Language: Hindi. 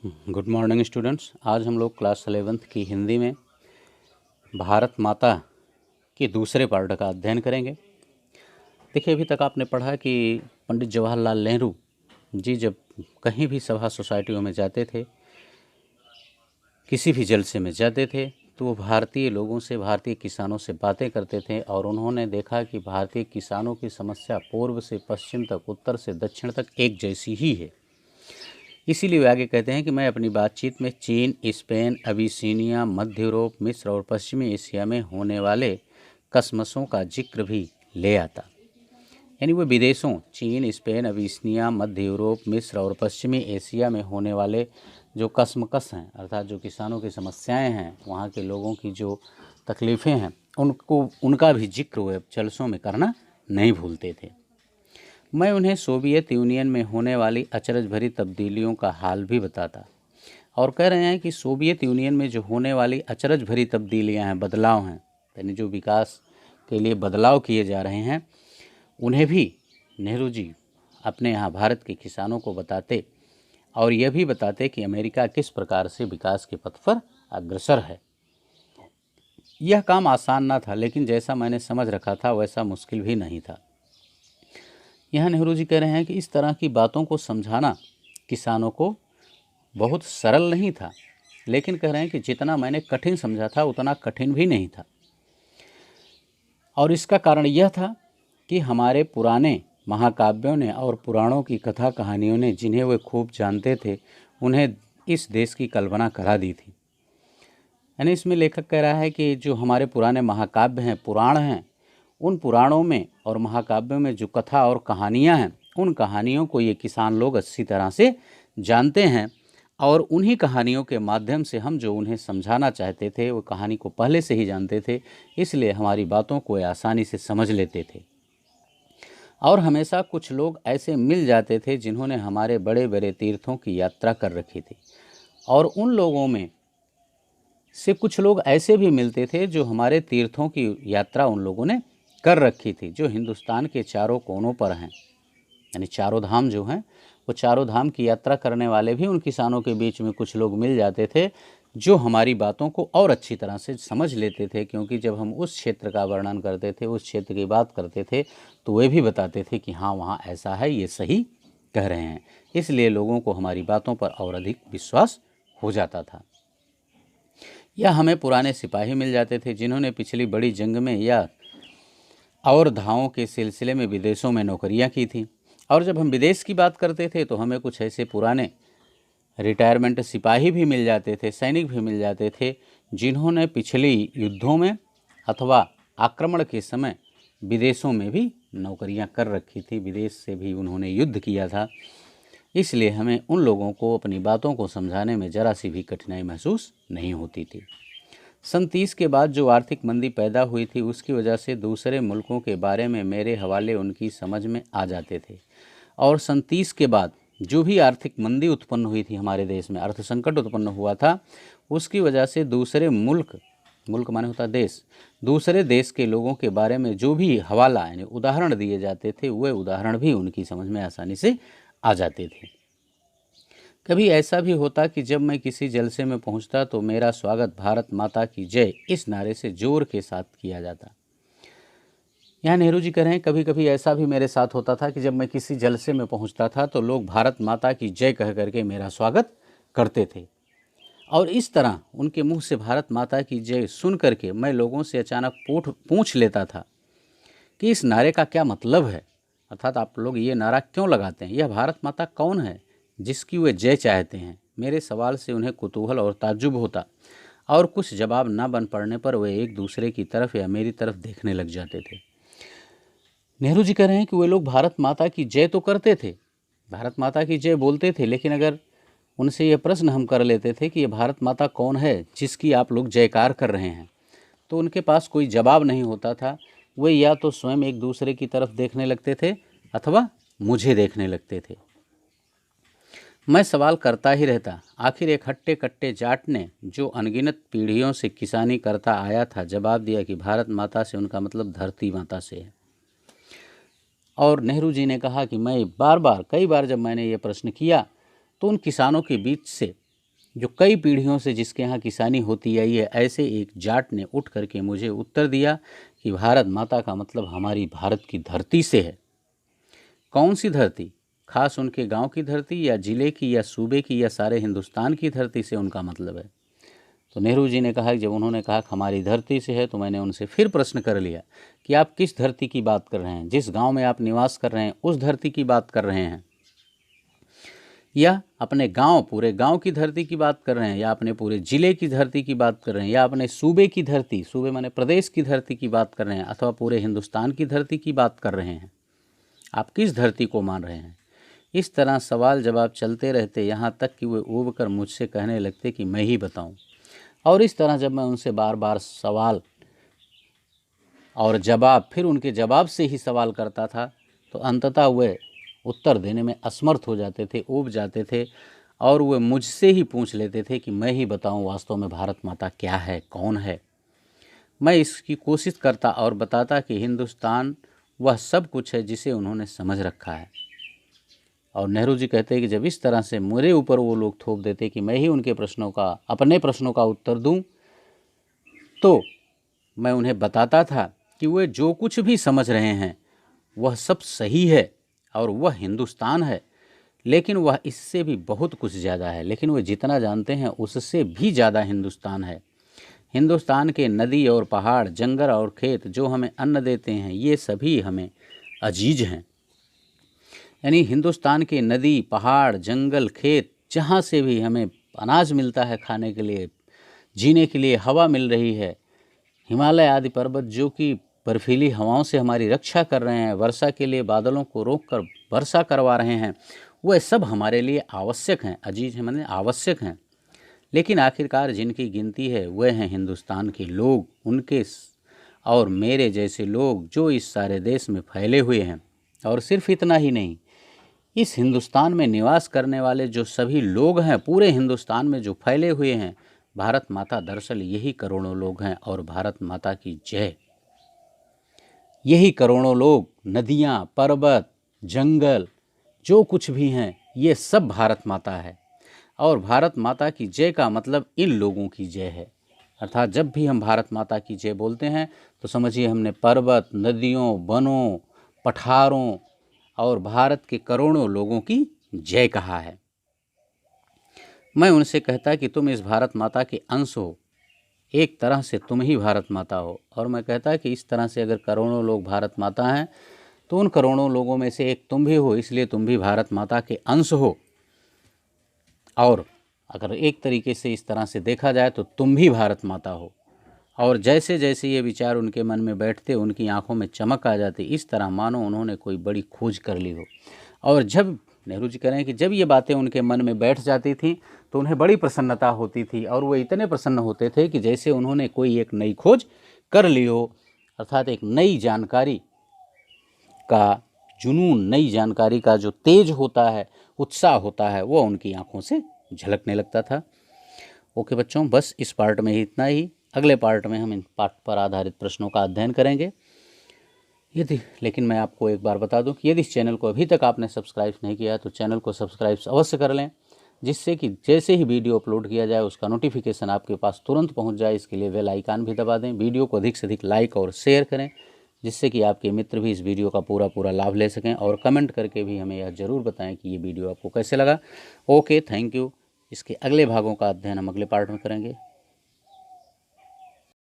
Good morning students. आज हम लोग क्लास 11th की हिंदी में भारत माता के दूसरे पार्ट का अध्ययन करेंगे। देखिए, अभी तक आपने पढ़ा कि पंडित जवाहरलाल नेहरू जी जब कहीं भी सभा सोसाइटियों में जाते थे, किसी भी जलसे में जाते थे, तो वो भारतीय लोगों से, भारतीय किसानों से बातें करते थे और उन्होंने देखा कि भारतीय किसानों की समस्या पूर्व से पश्चिम तक, उत्तर से दक्षिण तक एक जैसी ही है। इसीलिए वे आगे कहते हैं कि मैं अपनी बातचीत में चीन, स्पेन, अबिसीनिया, मध्य यूरोप, मिस्र और पश्चिमी एशिया में होने वाले कसमसों का जिक्र भी ले आता। यानी वो विदेशों, चीन, स्पेन, अबिसीनिया, मध्य यूरोप, मिस्र और पश्चिमी एशिया में होने वाले जो कसमकस हैं, अर्थात जो किसानों की समस्याएं हैं, वहाँ के लोगों की जो तकलीफ़ें हैं, उनका भी जिक्र वे जलसों में करना नहीं भूलते थे। मैं उन्हें सोवियत यूनियन में होने वाली अचरज भरी तब्दीलियों का हाल भी बताता और कह रहे हैं कि सोवियत यूनियन में जो होने वाली अचरज भरी तब्दीलियां हैं, बदलाव हैं, यानी जो विकास के लिए बदलाव किए जा रहे हैं, उन्हें भी नेहरू जी अपने यहाँ भारत के किसानों को बताते और यह भी बताते कि अमेरिका किस प्रकार से विकास के पथ पर अग्रसर है। यह काम आसान ना था, लेकिन जैसा मैंने समझ रखा था वैसा मुश्किल भी नहीं था। यहाँ नेहरू जी कह रहे हैं कि इस तरह की बातों को समझाना किसानों को बहुत सरल नहीं था, लेकिन कह रहे हैं कि जितना मैंने कठिन समझा था उतना कठिन भी नहीं था। और इसका कारण यह था कि हमारे पुराने महाकाव्यों ने और पुराणों की कथा कहानियों ने, जिन्हें वे खूब जानते थे, उन्हें इस देश की कल्पना करा दी थी। यानी इसमें लेखक कह रहा है कि जो हमारे पुराने महाकाव्य हैं, पुराण हैं, उन पुराणों में और महाकाव्यों में जो कथा और कहानियाँ हैं, उन कहानियों को ये किसान लोग अच्छी तरह से जानते हैं और उन्हीं कहानियों के माध्यम से हम जो उन्हें समझाना चाहते थे, वो कहानी को पहले से ही जानते थे, इसलिए हमारी बातों को आसानी से समझ लेते थे। और हमेशा कुछ लोग ऐसे मिल जाते थे जिन्होंने हमारे बड़े बड़े तीर्थों की यात्रा कर रखी थी, और उन लोगों में से कुछ लोग ऐसे भी मिलते थे जो हमारे तीर्थों की यात्रा उन लोगों ने कर रखी थी, जो हिंदुस्तान के चारों कोनों पर हैं। यानी चारों धाम जो हैं, वो चारों धाम की यात्रा करने वाले भी उन किसानों के बीच में कुछ लोग मिल जाते थे जो हमारी बातों को और अच्छी तरह से समझ लेते थे, क्योंकि जब हम उस क्षेत्र का वर्णन करते थे, उस क्षेत्र की बात करते थे, तो वे भी बताते थे कि हाँ, वहाँ ऐसा है, ये सही कह रहे हैं। इसलिए लोगों को हमारी बातों पर और अधिक विश्वास हो जाता था। या हमें पुराने सिपाही मिल जाते थे जिन्होंने पिछली बड़ी जंग में या और धावों के सिलसिले में विदेशों में नौकरियां की थी। और जब हम विदेश की बात करते थे तो हमें कुछ ऐसे पुराने रिटायरमेंट सिपाही भी मिल जाते थे, सैनिक भी मिल जाते थे, जिन्होंने पिछली युद्धों में अथवा आक्रमण के समय विदेशों में भी नौकरियां कर रखी थी, विदेश से भी उन्होंने युद्ध किया था। इसलिए हमें उन लोगों को अपनी बातों को समझाने में ज़रा सी भी कठिनाई महसूस नहीं होती थी। सन 30 के बाद जो आर्थिक मंदी पैदा हुई थी, उसकी वजह से दूसरे मुल्कों के बारे में मेरे हवाले उनकी समझ में आ जाते थे। और सन 30 के बाद जो भी आर्थिक मंदी उत्पन्न हुई थी हमारे देश में, अर्थ संकट उत्पन्न हुआ था, उसकी वजह से दूसरे मुल्क माने होता देश, दूसरे देश के लोगों के बारे में जो भी हवाला यानी उदाहरण दिए जाते थे, वे उदाहरण भी उनकी समझ में आसानी से आ जाते थे। कभी ऐसा भी होता कि जब मैं किसी जलसे में पहुंचता तो मेरा स्वागत भारत माता की जय इस नारे से जोर के साथ किया जाता। यहाँ नेहरू जी कह रहे हैं, कभी कभी ऐसा भी मेरे साथ होता था कि जब मैं किसी जलसे में पहुंचता था तो लोग भारत माता की जय कह करके मेरा स्वागत करते थे। और इस तरह उनके मुंह से भारत माता की जय सुन करके मैं लोगों से अचानक पूछ लेता था कि इस नारे का क्या मतलब है, अर्थात आप लोग ये नारा क्यों लगाते हैं, यह भारत माता कौन है जिसकी वे जय चाहते हैं। मेरे सवाल से उन्हें कुतूहल और ताज्जुब होता और कुछ जवाब ना बन पड़ने पर वे एक दूसरे की तरफ या मेरी तरफ देखने लग जाते थे। नेहरू जी कह रहे हैं कि वे लोग भारत माता की जय तो करते थे, भारत माता की जय बोलते थे, लेकिन अगर उनसे यह प्रश्न हम कर लेते थे कि ये भारत माता कौन है जिसकी आप लोग जयकार कर रहे हैं, तो उनके पास कोई जवाब नहीं होता था। वे या तो स्वयं एक दूसरे की तरफ देखने लगते थे अथवा मुझे देखने लगते थे। मैं सवाल करता ही रहता। आखिर एक हट्टे कट्टे जाट ने, जो अनगिनत पीढ़ियों से किसानी करता आया था, जवाब दिया कि भारत माता से उनका मतलब धरती माता से है। और नेहरू जी ने कहा कि मैं कई बार जब मैंने ये प्रश्न किया तो उन किसानों के बीच से जो कई पीढ़ियों से जिसके यहाँ किसानी होती आई है, ऐसे एक जाट ने उठ करके मुझे उत्तर दिया कि भारत माता का मतलब हमारी भारत की धरती से है। कौन सी धरती? खास उनके गांव की धरती या जिले की या सूबे की या सारे हिंदुस्तान की धरती से उनका मतलब है? तो नेहरू जी ने कहा कि जब उन्होंने कहा कि हमारी धरती से है, तो मैंने उनसे फिर प्रश्न कर लिया कि आप किस धरती की बात कर रहे हैं? जिस गांव में आप निवास कर रहे हैं उस धरती की बात कर रहे हैं, या अपने गांव, पूरे गांव की धरती की बात कर रहे हैं, या अपने पूरे जिले की धरती की बात कर रहे हैं, या अपने सूबे की धरती, सूबे माने प्रदेश की धरती की बात कर रहे हैं, अथवा पूरे हिंदुस्तान की धरती की बात कर रहे हैं? आप किस धरती को मान रहे हैं? इस तरह सवाल जवाब चलते रहते, यहाँ तक कि वे ऊब कर मुझसे कहने लगते कि मैं ही बताऊं। और इस तरह जब मैं उनसे बार बार सवाल और जवाब, फिर उनके जवाब से ही सवाल करता था, तो अंततः वे उत्तर देने में असमर्थ हो जाते थे, ऊब जाते थे, और वे मुझसे ही पूछ लेते थे कि मैं ही बताऊं वास्तव में भारत माता क्या है, कौन है। मैं इसकी कोशिश करता और बताता कि हिंदुस्तान वह सब कुछ है जिसे उन्होंने समझ रखा है। और नेहरू जी कहते हैं कि जब इस तरह से मेरे ऊपर वो लोग थोप देते कि मैं ही उनके प्रश्नों का, अपने प्रश्नों का उत्तर दूं, तो मैं उन्हें बताता था कि वे जो कुछ भी समझ रहे हैं वह सब सही है और वह हिंदुस्तान है, लेकिन वह इससे भी बहुत कुछ ज़्यादा है। लेकिन वे जितना जानते हैं उससे भी ज़्यादा हिंदुस्तान है। हिंदुस्तान के नदी और पहाड़, जंगल और खेत जो हमें अन्न देते हैं, ये सभी हमें अजीज हैं। यानी हिंदुस्तान के नदी, पहाड़, जंगल, खेत, जहाँ से भी हमें अनाज मिलता है खाने के लिए, जीने के लिए हवा मिल रही है, हिमालय आदि पर्वत जो कि बर्फीली हवाओं से हमारी रक्षा कर रहे हैं, वर्षा के लिए बादलों को रोककर वर्षा करवा रहे हैं, वह सब हमारे लिए आवश्यक हैं, अजीज हैं, माने आवश्यक हैं। लेकिन आखिरकार जिनकी गिनती है वह हैं हिंदुस्तान के लोग, उनके और मेरे जैसे लोग जो इस सारे देश में फैले हुए हैं। और सिर्फ इतना ही नहीं, इस हिंदुस्तान में निवास करने वाले जो सभी लोग हैं, पूरे हिंदुस्तान में जो फैले हुए हैं, भारत माता दरअसल यही करोड़ों लोग हैं। और भारत माता की जय। यही करोड़ों लोग, नदियाँ, पर्वत, जंगल, जो कुछ भी हैं, ये सब भारत माता है। और भारत माता की जय का मतलब इन लोगों की जय है। अर्थात जब भी हम भारत माता की जय बोलते हैं तो समझिए हमने पर्वत, नदियों, वनों, पठारों और भारत के करोड़ों लोगों की जय कहा है। मैं उनसे कहता कि तुम इस भारत माता के अंश हो, एक तरह से तुम ही भारत माता हो। और मैं कहता कि इस तरह से अगर करोड़ों लोग भारत माता हैं तो उन करोड़ों लोगों में से एक तुम भी हो, इसलिए तुम भी भारत माता के अंश हो। और अगर एक तरीके से इस तरह से देखा जाए तो तुम भी भारत माता हो। और जैसे जैसे ये विचार उनके मन में बैठते, उनकी आंखों में चमक आ जाती, इस तरह मानो उन्होंने कोई बड़ी खोज कर ली हो। और जब नेहरू जी कह रहे हैं कि जब ये बातें उनके मन में बैठ जाती थी तो उन्हें बड़ी प्रसन्नता होती थी, और वो इतने प्रसन्न होते थे कि जैसे उन्होंने कोई एक नई खोज कर ली हो। अर्थात एक नई जानकारी का जुनून, नई जानकारी का जो तेज होता है, उत्साह होता है, वो उनकी आंखों से झलकने लगता था। ओके बच्चों, बस इस पार्ट में ही इतना ही। अगले पार्ट में हम इन पाठ पर आधारित प्रश्नों का अध्ययन करेंगे। लेकिन मैं आपको एक बार बता दूं कि यदि इस चैनल को अभी तक आपने सब्सक्राइब नहीं किया तो चैनल को सब्सक्राइब अवश्य कर लें, जिससे कि जैसे ही वीडियो अपलोड किया जाए उसका नोटिफिकेशन आपके पास तुरंत पहुंच जाए। इसके लिए बेल आइकन भी दबा दें। वीडियो को अधिक से अधिक लाइक और शेयर करें, जिससे कि आपके मित्र भी इस वीडियो का पूरा लाभ ले सकें। और कमेंट करके भी हमें यह ज़रूर बताएं कि ये वीडियो आपको कैसे लगा। Okay, thank you. इसके अगले भागों का अध्ययन हम अगले पार्ट में करेंगे।